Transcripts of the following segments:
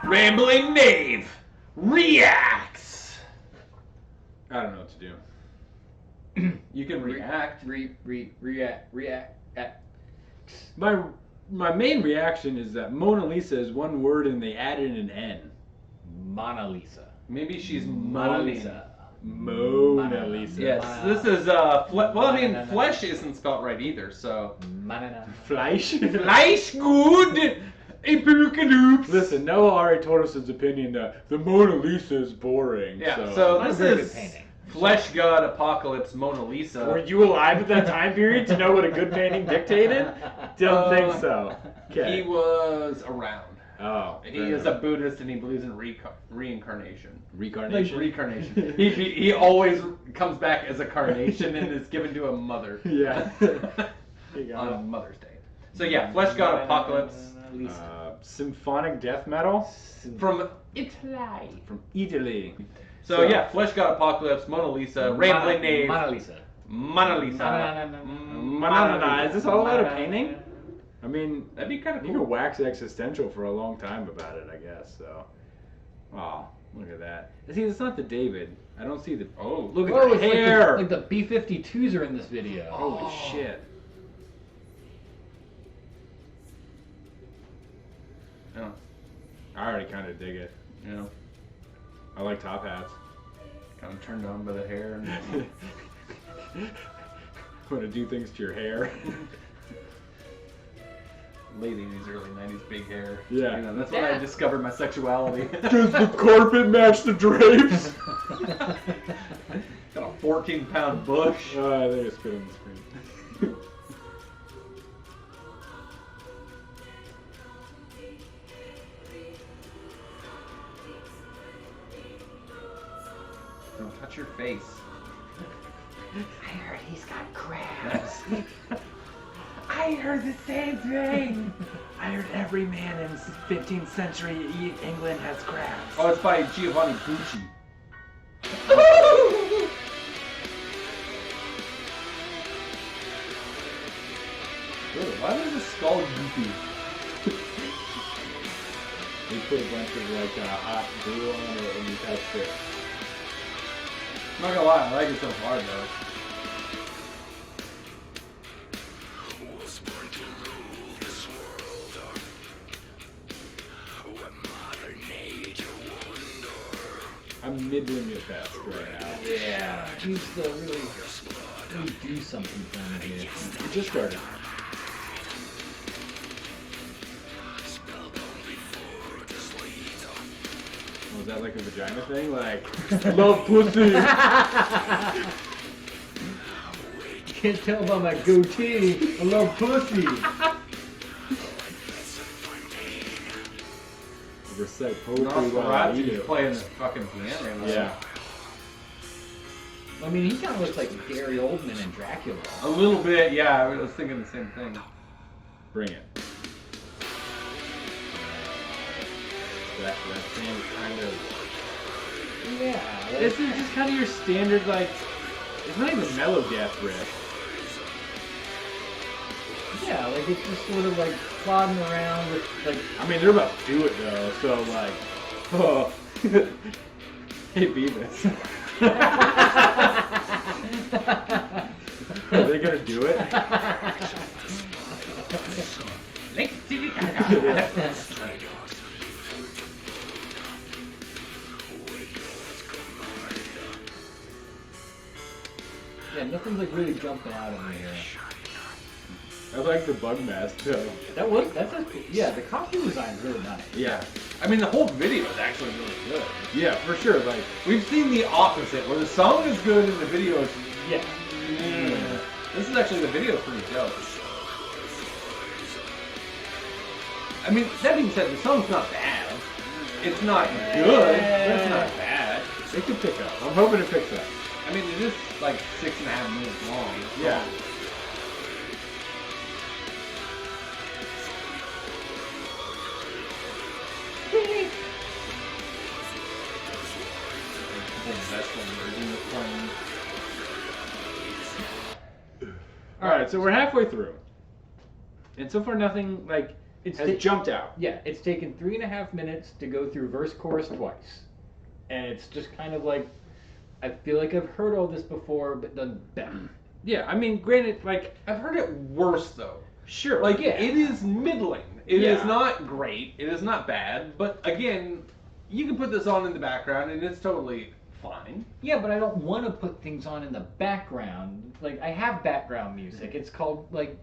Rambling Knave reacts. I don't know what to do. You can react. React. My main reaction is that Monnalisa is one word and they added an N. Monnalisa. Maybe she's Monnalisa. Monnalisa. Yes, this is well, I mean, flesh isn't spelled right either, so. Fleshgod Apocalypse. Listen, Noah already told us his opinion that the Monnalisa is boring. Yeah, so so That's this a good is painting. Fleshgod Apocalypse Monnalisa. Were you alive at that time period to know what a good painting dictated? Don't think so. Okay. He was around. Oh. He is a Buddhist and he believes in reincarnation. Reincarnation? Like reincarnation. he always comes back as a carnation and is given to a mother. Yeah. On Mother's Day. So yeah, Fleshgod Apocalypse. Symphonic death metal? From Italy. From Italy. So yeah, Fleshgod Apocalypse, Monnalisa, Rambling Knave. Monnalisa. Monnalisa. Is this all about a painting? I mean, That'd be kind of you cool. could wax existential for a long time about it, I guess. So, oh, look at that. See, it's not the David. I don't see the. Oh, Look at Oh, the it's hair. like the B-52s are in this video. Holy shit. Yeah. I already kind of dig it. Yeah. I like top hats. Kind of turned on by the hair. And Want to do things to your hair. lady in these early 90s, big hair. Yeah. You know, that's when I discovered my sexuality. Does the carpet match the drapes? Got a 14-pound bush. I think it's good on the screen. Don't touch your face. I heard he's got crabs. I heard the same thing. I heard every man in 15th century England has crabs. Oh, it's by Giovanni Bucci. Why was the skull goofy? We put a bunch of like hot glue on it and we touched it. I'm not gonna lie, I like it so far though. I'm middling it best right now. Yeah, he's the really do something for me here. We just started. Was that like a vagina thing? Like, love pussy! You can't tell by my goatee. I love pussy. Recite poetry while I eat Nosferatu's it. playing the fucking piano. Yeah. I mean, he kind of looks like Gary Oldman in Dracula. A little bit, yeah, I was thinking the same thing. Bring it. That thing kind of... Yeah. This is just kind of your standard, like... It's not even mellow death riff. Yeah, like it's just sort of like plodding around with like. I mean, they're about to do it though, so like... Oh. Hey, Beavis. Are they gonna do it? Yeah, nothing's like really jumping out at me here. I like the bug mask though. Yeah, the costume design is really nice. Yeah. I mean, the whole video is actually really good. Yeah, for sure. Like, We've seen the opposite, where the song is good and the video is... Yeah. This is actually, the video is pretty dope. I mean, that being said, the song's not bad. It's not good, but it's not bad. it could pick up. I'm hoping it picks up. I mean, it is like 6.5 minutes long. Yeah. All right, so we're halfway through, and so far nothing like has jumped out. Yeah, it's taken 3.5 minutes to go through verse chorus twice, and it's just kind of like I feel like I've heard all this before, but done better. Yeah, I mean, granted, like I've heard it worse though. sure, Like Yeah. it is middling. It is Yeah. not great. It is not bad. But again, you can put this on in the background and it's totally fine. Yeah, but I don't want to put things on in the background. Like I have background music. It's called like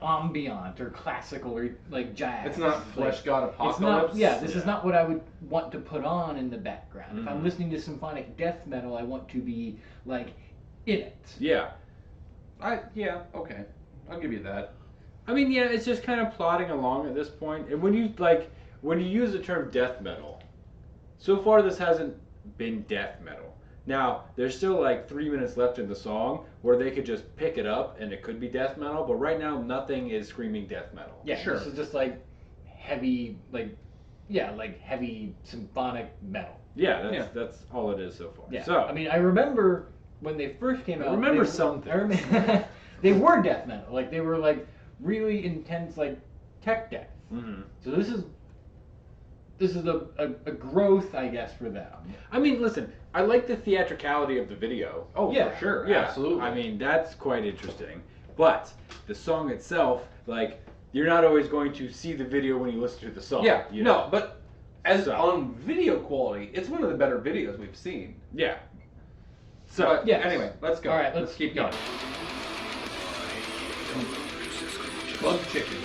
ambient or classical or like jazz. It's not Like, Fleshgod it's Apocalypse. not. Yeah, this is Yeah. not what I would want to put on in the background. If I'm Mhm. listening to symphonic death metal, I want to be like in it. yeah. Yeah, okay. I'll give you that. I mean, yeah, it's just kind of plodding along at this point. And when you use the term death metal, so far this hasn't been death metal. Now, there's still like 3 minutes left in the song where they could just pick it up and it could be death metal, but right now nothing is screaming death metal. Yeah, Sure. This is just like heavy, like heavy symphonic metal. Yeah, that's all it is so far. Yeah. So, I mean, I remember when they first came I out. remember they, some I remember, they were death metal. Like they were like really intense, like tech death. mhm. So this is a growth, I guess, for them. I mean, listen, I like the theatricality of the video. Oh, Yeah, for sure. Yeah, Absolutely. I mean, that's quite interesting. But the song itself, like, you're not always going to see the video when you listen to the song. yeah, you know? no, but as So. on video quality, it's one of the better videos we've seen. Yeah. So, But yes. anyway, let's go. All right, let's keep going. Bug chicken.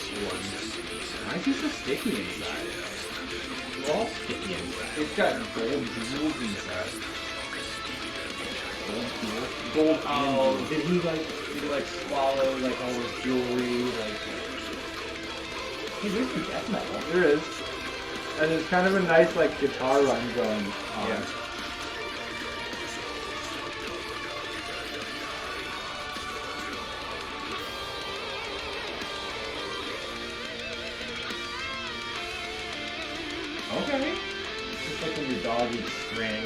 Why is he so sticky inside? They're all sticky inside. It's got gold jewels inside. Gold Oh, and did he like swallow like all his jewelry? Like, hey, there's some death metal. There is. And there's kind of a nice, like, guitar run going on. Yeah. Okay. Just like when your dog eats string.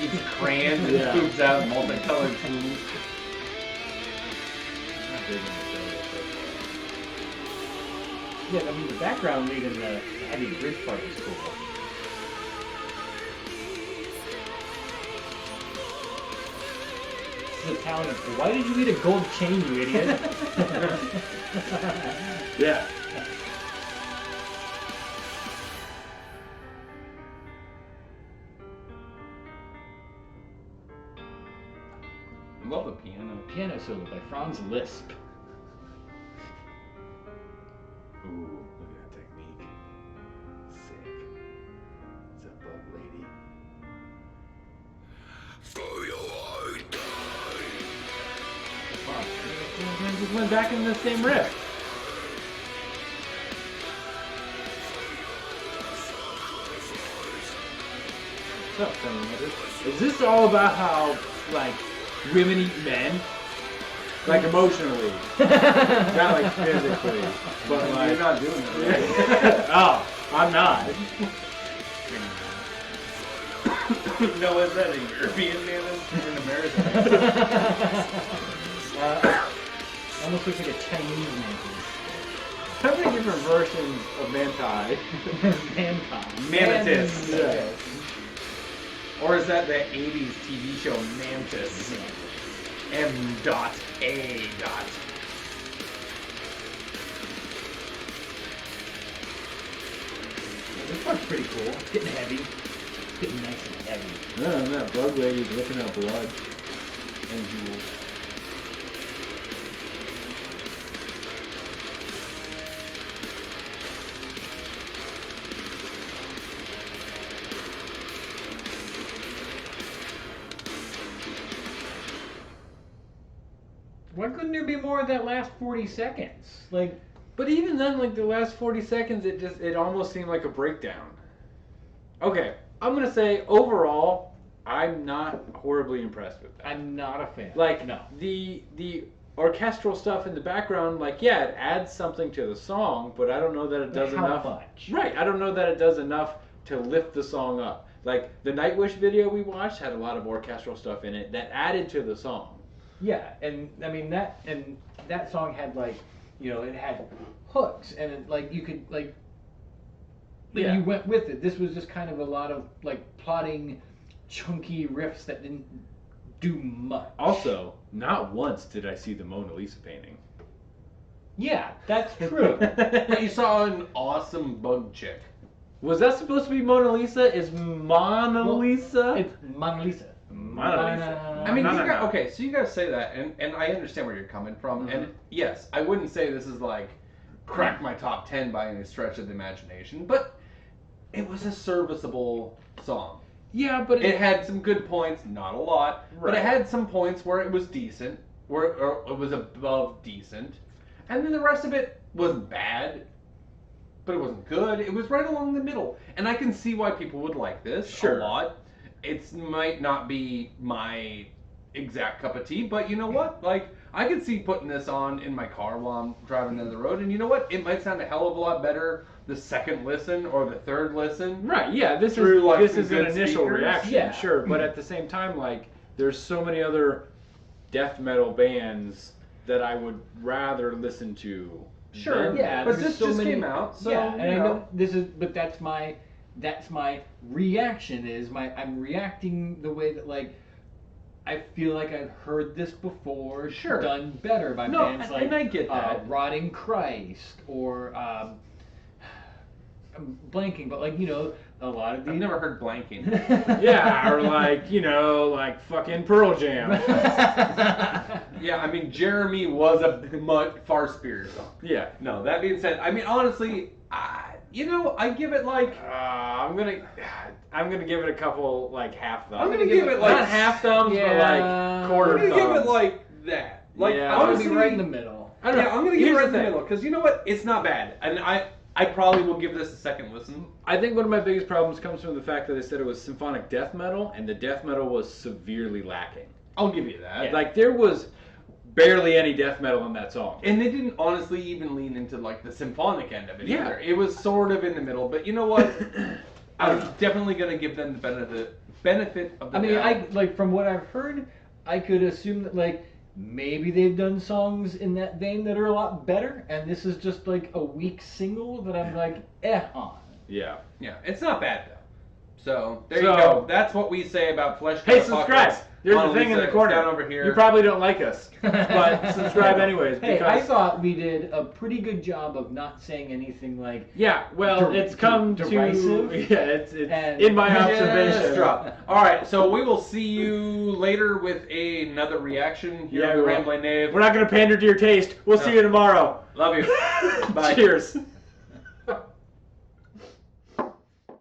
Eats crayons and Yeah. poops out multicolored food. Not big in the show so far. Yeah, I mean the background lead in the heavy bridge part is cool. This is Italian. Why did you eat a gold chain, you idiot? Yeah. Love the piano. Piano solo by Franz Liszt. Ooh, look at that technique. Sick. It's a bug lady. Wow. Man just went back in the same riff. What's up, Terminator? Is this all about how, like, women eat men? Like, emotionally. Not like physically. But like... You're not doing it. Right? Oh, I'm not. No, is that a European man that's in America? Almost looks like a Chinese mantis. How many different versions of Manti? Mantis. Mantis. Yeah. Or is that the 80s TV show Mantis? M.A. This part's pretty cool. Getting heavy. Getting nice and heavy. No, that bug lady's looking at blood and jewels. Why couldn't there be more of that last 40 seconds? Like, But even then, like the last 40 seconds, it almost seemed like a breakdown. Okay, I'm gonna say overall, I'm not horribly impressed with that. I'm not a fan. Like no. the orchestral stuff in the background, like yeah, it adds something to the song, but I don't know that it does How enough. much? Right, I don't know that it does enough to lift the song up. Like the Nightwish video we watched had a lot of orchestral stuff in it that added to the song. Yeah, and I mean that song had like, you know, it had hooks and it, like you could like Yeah. you went with it. This was just kind of a lot of like plotting, chunky riffs that didn't do much. Also, not once did I see the Monnalisa painting. Yeah, that's true. But you saw an awesome bug chick. Was that supposed to be Monnalisa? Is Monnalisa? It's Monnalisa. Monnalisa. I mean, No, you no, guys, no. okay, so you guys say that, and I understand where you're coming from. Mhm. And yes, I wouldn't say this is like crack my top 10 by any stretch of the imagination, but it was a serviceable song. Yeah, but It had some good points, not a lot, but it Right. had some points where it was decent, where or it was above decent, and then the rest of it wasn't bad, but it wasn't good. It was right along the middle, and I can see why people would like this Sure. a lot. It might not be my exact cup of tea, but you know what? Like, I could see putting this on in my car while I'm driving down the road, and you know what? It might sound a hell of a lot better the second listen or the third listen. Right, yeah, this Through, like, is some an good initial speakers. reaction, Yeah. sure, but at the same time, like, there's so many other death metal bands that I would rather listen to. Sure, than Yeah, but there's this so just many- came out, so yeah, and you I know this is, but that's my reaction. I'm reacting the way that like I feel like I've heard this before, Sure. done better by No, bands and like I get that. Rotting Christ or I'm blanking, but like you know a lot of these. I've never heard blanking. Yeah, or like, you know, like fucking Pearl Jam. Yeah, I mean, Jeremy was a much far superior song. Yeah. No, that being said, I mean, honestly, I give it like, I'm gonna give it a couple like half thumbs. I'm gonna give it like not half thumbs, Yeah. but like I'm quarter gonna thumbs. give it like that. Like, Yeah. I'm gonna honestly, be right in the middle. I don't know. Yeah, I'm gonna give it Here's right in the the thing. middle because you know what? It's not bad, and I probably will give this a second listen. I think one of my biggest problems comes from the fact that they said it was symphonic death metal, and the death metal was severely lacking. I'll give you that. Like there was barely any death metal in that song. And they didn't honestly even lean into like the symphonic end of it Yeah. either. It was sort of in the middle, but you know what? I'm definitely gonna give them the benefit of the I mean, doubt. I like from what I've heard, I could assume that like maybe they've done songs in that vein that are a lot better, and this is just like a weak single that I'm like on. Yeah. Yeah, it's not bad though. So there So- you go. That's what we say about Fleshgod Hey, Apocalypse. subscribe. There's the thing in Monnalisa, the it's corner. down over here. You probably don't like us, but subscribe anyways. Hey, Because I thought we did a pretty good job of not saying anything like. yeah, well, it's come derisive. to yeah, it's And- in my Just observation. drop. All right, so we will see you later with another reaction here Yeah, on the we will. Rambling Knave. We're not gonna pander to your taste. We'll see you tomorrow. Love you. Bye. Cheers.